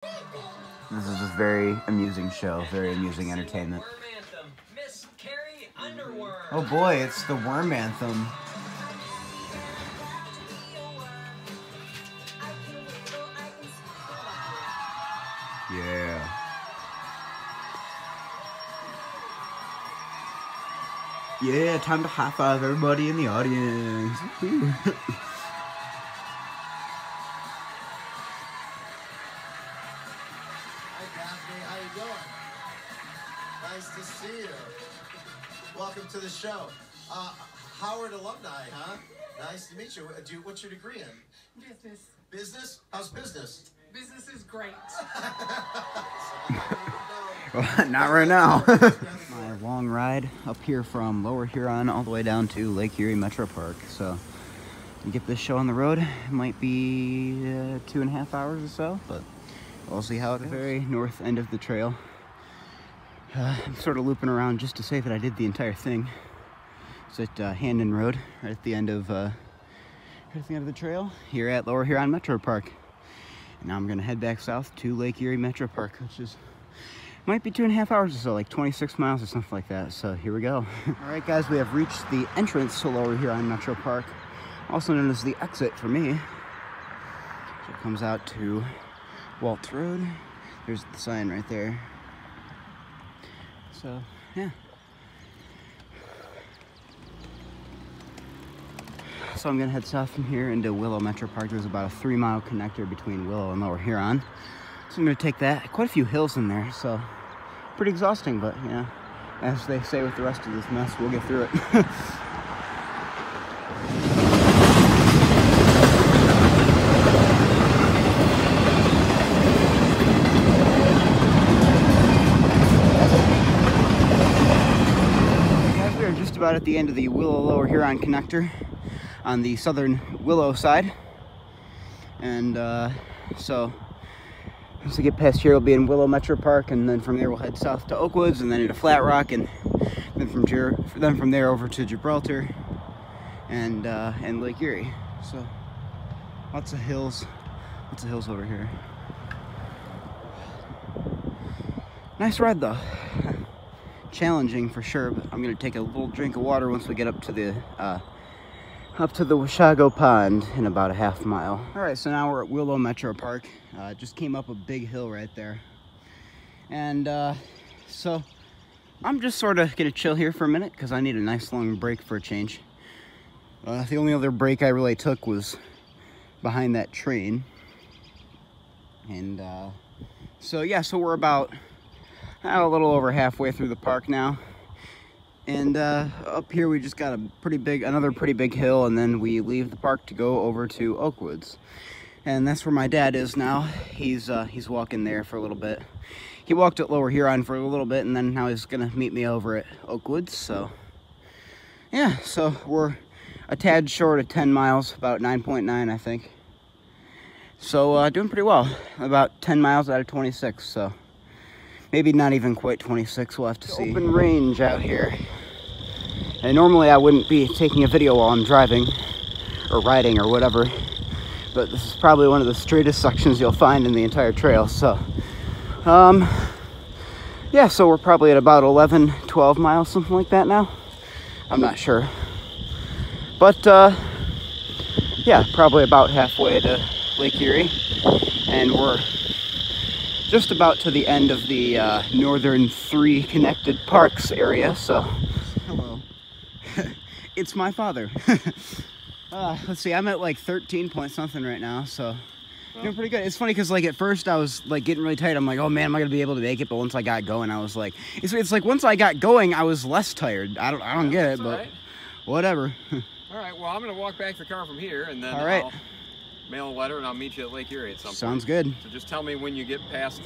This is a very amusing show, very amusing entertainment. Oh boy, it's the Worm Anthem. Yeah. Yeah, time to high five everybody in the audience. To see you. Welcome to the show. Howard alumni, huh? Nice to meet you. What's your degree in? Business. Business? How's business? Business is great. Well, not right now. My long ride up here from Lower Huron all the way down to Lake Erie Metropark. So to get this show on the road, it might be 2.5 hours or so, but we'll see how it goes. The very north end of the trail. I'm sort of looping around just to say that I did the entire thing. It's at Hannan Road, right at the end of the trail here at Lower Huron Metropark. And now I'm gonna head back south to Lake Erie Metropark, which is might be 2.5 hours or so, like 26 miles or something like that. So here we go. All right, guys, we have reached the entrance to Lower Huron Metropark, also known as the exit for me. So it comes out to Waltz Road. There's the sign right there. So, yeah. So I'm gonna head south from here into Willow Metropark. There's about a 3-mile connector between Willow and Lower Huron. So I'm gonna take that. Quite a few hills in there, so pretty exhausting, but you know, as they say with the rest of this mess, we'll get through it. About at the end of the Willow Lower Huron connector on the southern Willow side, and so once we get past here, we'll be in Willow Metropark, and then from there we'll head south to Oakwoods, and then into Flat Rock, and then from there over to Gibraltar and Lake Erie. So lots of hills over here. Nice ride though. Challenging for sure, but I'm gonna take a little drink of water once we get up to the Washago Pond in about a half mile. All right, so now we're at Willow Metropark. Just came up a big hill right there, and so I'm just sort of gonna chill here for a minute because I need a nice long break for a change. The only other break I really took was behind that train, and so yeah, so we're about a little over halfway through the park now, and up here we just got another pretty big hill, and then we leave the park to go over to Oakwoods, and that's where my dad is now. He's walking there for a little bit. He walked at Lower Huron for a little bit, and then now he's gonna meet me over at Oakwoods. So yeah, so we're a tad short of 10 miles, about 9.9 I think. So doing pretty well, about 10 miles out of 26. So maybe not even quite 26, we'll have to see. Open range out here. And normally I wouldn't be taking a video while I'm driving or riding or whatever, but this is probably one of the straightest sections you'll find in the entire trail. So, yeah, so we're probably at about 11, 12 miles, something like that now. I'm not sure. But, yeah, probably about halfway to Lake Erie. And we're just about to the end of the northern 3 connected parks area. So hello. It's my father. Let's see, I'm at like 13 point something right now, so doing pretty good. It's funny because like at first I was like getting really tired. I'm like, oh man, am I gonna be able to make it? But once I got going, I was like, it's like once I got going I was less tired. I don't get it, but right. Whatever. All right, well, I'm gonna walk back to the car from here, and then all right, I'll mail a letter and I'll meet you at Lake Erie at some point. Sounds good. So just tell me when you get past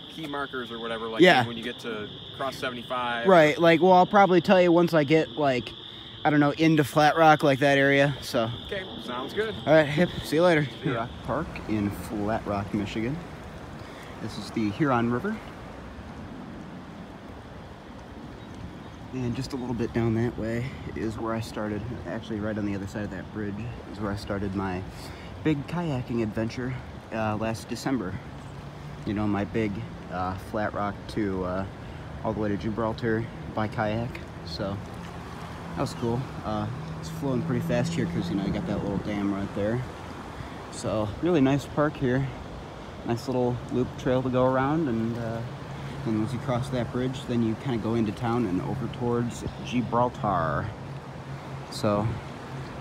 key markers or whatever, like yeah, when you get to cross 75. Right, like, well, I'll probably tell you once I get, like, I don't know, into Flat Rock, like that area, so. Okay, sounds good. All right, hip, see you later. Rock Park in Flat Rock, Michigan. This is the Huron River. And just a little bit down that way is where I started, actually right on the other side of that bridge, is where I started my big kayaking adventure last December. you know, my big Flat Rock to all the way to Gibraltar by kayak. So that was cool. It's flowing pretty fast here because, you know, you got that little dam right there. So really nice park here. Nice little loop trail to go around, and once you cross that bridge, then you kind of go into town and over towards Gibraltar. So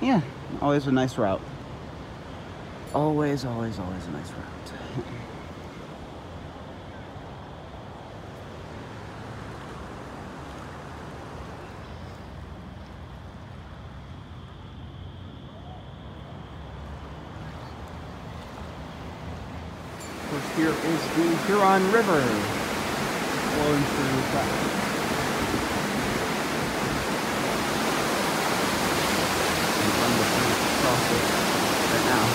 yeah, always a nice route. Always a nice route. Of course, here is the Huron River flowing through Flat Rock. Right now,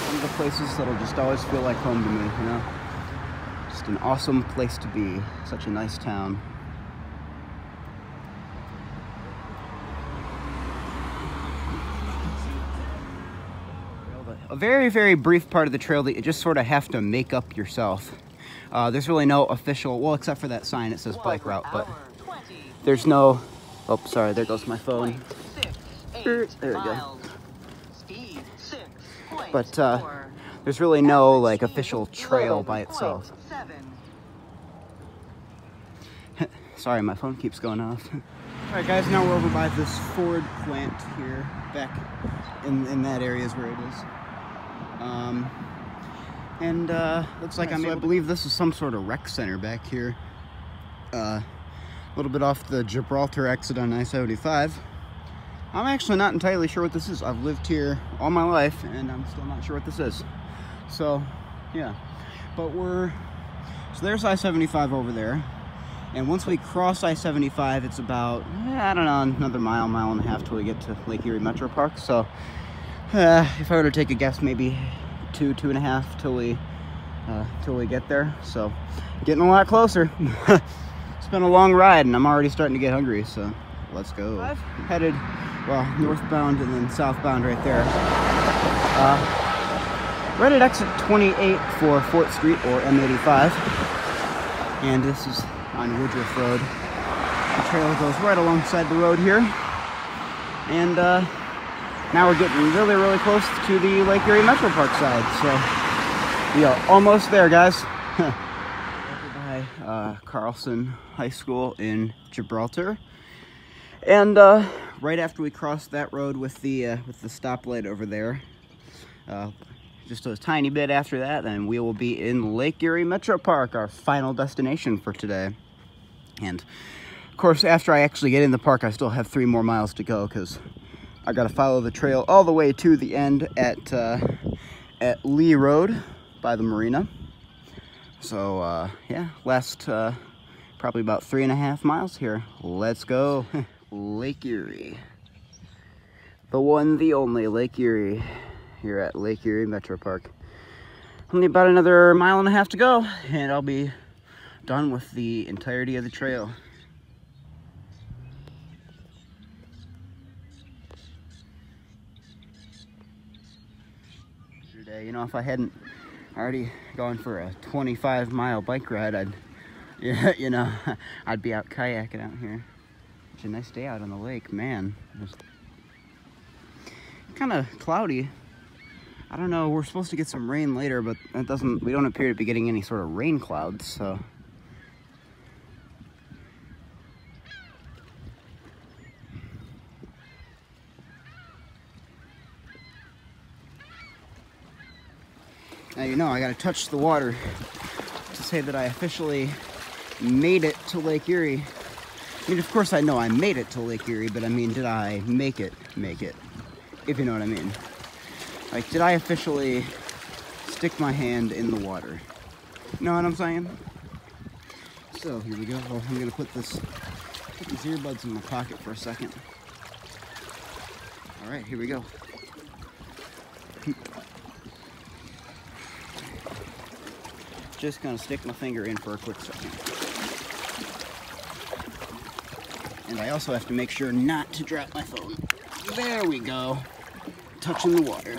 one of the places that'll just always feel like home to me, you know? Just an awesome place to be. Such a nice town. A very, very brief part of the trail that you just sort of have to make up yourself. There's really no official, well, except for that sign that says bike route, but there's no, oh, sorry, there goes my phone. There we go. But there's really no like official trail by itself. Sorry, my phone keeps going off. Alright guys, now we're over by this Ford plant here, back in that area is where it is. Looks like I believe this is some sort of rec center back here. A little bit off the Gibraltar exit on I-75. I'm actually not entirely sure what this is. I've lived here all my life and I'm still not sure what this is. So, yeah. But so there's I-75 over there. And once we cross I-75, it's about, I don't know, another mile and a half till we get to Lake Erie Metropark. So, if I were to take a guess, maybe 2.5 till we get there. So, getting a lot closer. It's been a long ride and I'm already starting to get hungry, so let's go. I've headed, well, northbound and then southbound right there. Right at exit 28 for 4th Street or M85. And this is on Woodruff Road. The trail goes right alongside the road here. And now we're getting really, really close to the Lake Erie Metropark side. So we are almost there, guys. Over by Carlson High School in Gibraltar. And right after we cross that road with the stoplight over there, just a tiny bit after that, then we will be in Lake Erie Metropark, our final destination for today. And of course, after I actually get in the park, I still have 3 more miles to go because I got to follow the trail all the way to the end at Lee Road by the marina. So yeah, last probably about 3.5 miles here. Let's go. Lake Erie. The one, the only Lake Erie here at Lake Erie Metropark. Only about another 1.5 miles to go and I'll be done with the entirety of the trail. Today, you know, if I hadn't already gone for a 25-mile bike ride, I'd be out kayaking out here. It's a nice day out on the lake, man. It's kind of cloudy. I don't know, we're supposed to get some rain later, but we don't appear to be getting any sort of rain clouds, so. Now, you know, I gotta touch the water to say that I officially made it to Lake Erie. I mean, of course I know I made it to Lake Erie, but I mean, did I make it? If you know what I mean. Like, did I officially stick my hand in the water? You know what I'm saying? So, here we go. Well, I'm gonna put these earbuds in my pocket for a second. All right, here we go. Just gonna stick my finger in for a quick second. And I also have to make sure not to drop my phone. There we go. Touching the water.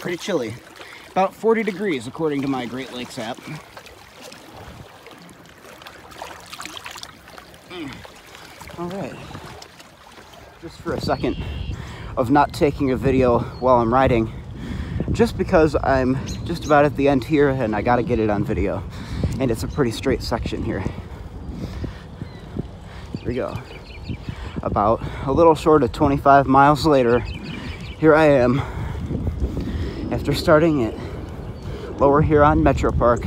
pretty chilly. About 40 degrees according to my Great Lakes app. All right. Just for a second of not taking a video while I'm riding, just because I'm just about at the end here and I gotta get it on video. And it's a pretty straight section here. Here we go. About a little short of 25 miles later, here I am after starting at Lower Huron Metropark.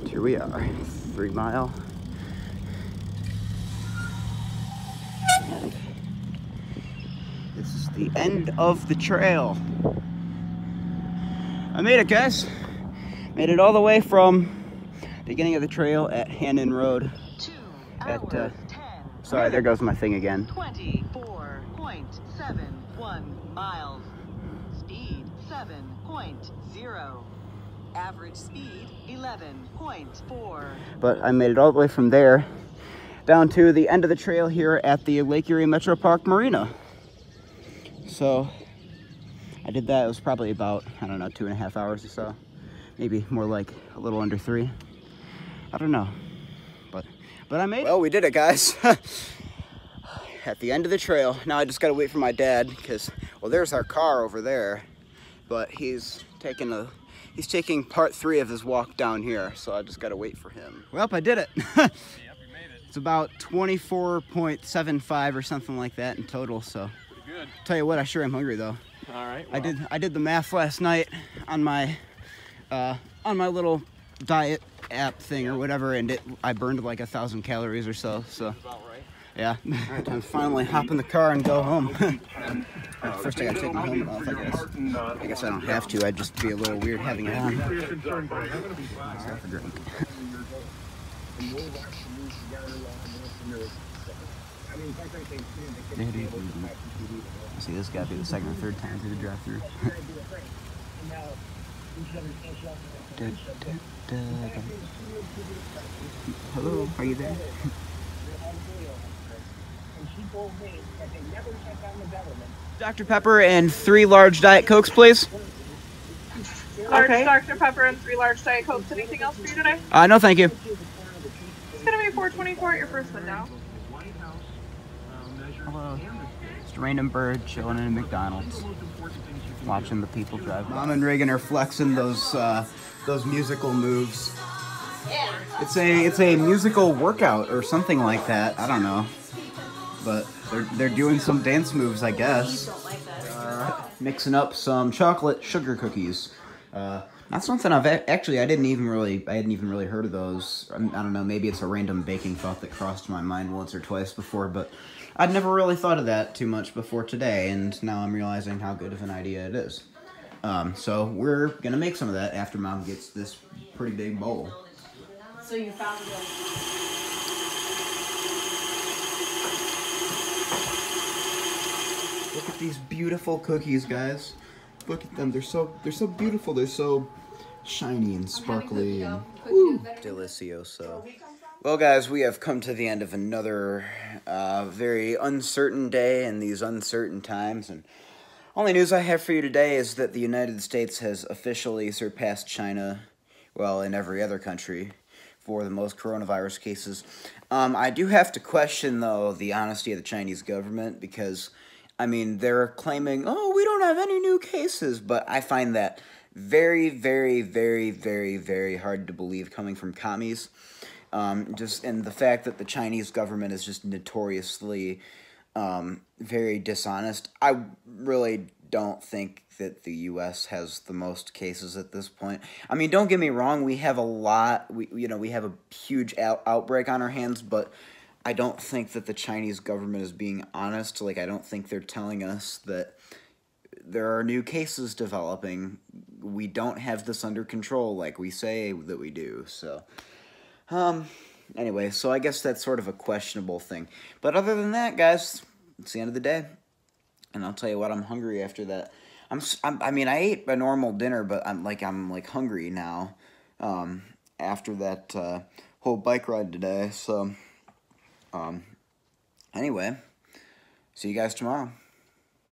Here we are, 3 mile. This is the end of the trail. I made it, guys. Made it all the way from beginning of the trail at Hannan Road. 2 At, hours, 10 sorry, there goes my thing again. 24.71 miles. Speed 7.0. Average speed 11.4. But I made it all the way from there down to the end of the trail here at the Lake Erie Metropark marina. So I did that. It was probably about, I don't know, 2.5 hours or so. Maybe more like a little under 3. I don't know. But I made it. Well, we did it, guys. At the end of the trail. Now I just gotta wait for my dad because, well, there's our car over there, but he's taking part 3 of his walk down here, so I just gotta wait for him. Well, I did it. Yep, you made it. It's about 24.75 or something like that in total, so. Pretty good. Tell you what, I sure am hungry though. All right. Well, I did the math last night on my little diet app thing or whatever, and I burned like 1,000 calories or so. So about right. yeah. All right, time to finally hop in the car and go home. First, I gotta take my helmet off. I guess I don't have to. I'd just be a little weird having it on. See, this gotta be the second or third time through the drive-through. Hello, are you there? Dr. Pepper and 3 large Diet Cokes, please. Large Dr. Pepper and 3 large Diet Cokes. Anything else for you today? No, thank you. It's gonna be $4.24 at your first window. Hello. Just a random bird chilling in a McDonald's, watching the people drive. Mom and Reagan are flexing those musical moves. It's a musical workout or something like that. I don't know, but they're doing some dance moves, I guess. Mixing up some chocolate sugar cookies. That's something I hadn't even really heard of those. I don't know, maybe it's a random baking thought that crossed my mind once or twice before, but I'd never really thought of that too much before today, and now I'm realizing how good of an idea it is. So we're gonna make some of that after Mom gets this pretty big bowl. So you found it. Look at these beautiful cookies, guys. Look at them. They're so beautiful. They're so shiny and sparkly and delicioso. Well, guys, we have come to the end of another very uncertain day in these uncertain times, and only news I have for you today is that the United States has officially surpassed China, well, and every other country, for the most coronavirus cases. I do have to question, though, the honesty of the Chinese government because, I mean, they're claiming, oh, we don't have any new cases, but I find that very, very, very, very, very hard to believe coming from commies. And the fact that the Chinese government is just notoriously very dishonest. I really don't think that the U.S. has the most cases at this point. I mean, don't get me wrong, we have a lot, we have a huge outbreak on our hands, but I don't think that the Chinese government is being honest. Like, I don't think they're telling us that there are new cases developing. We don't have this under control like we say that we do, so... Anyway, so I guess that's sort of a questionable thing. But other than that, guys, it's the end of the day. And I'll tell you what, I'm hungry after that. I mean, I ate a normal dinner, but I'm like hungry now. After that whole bike ride today. So, anyway, see you guys tomorrow.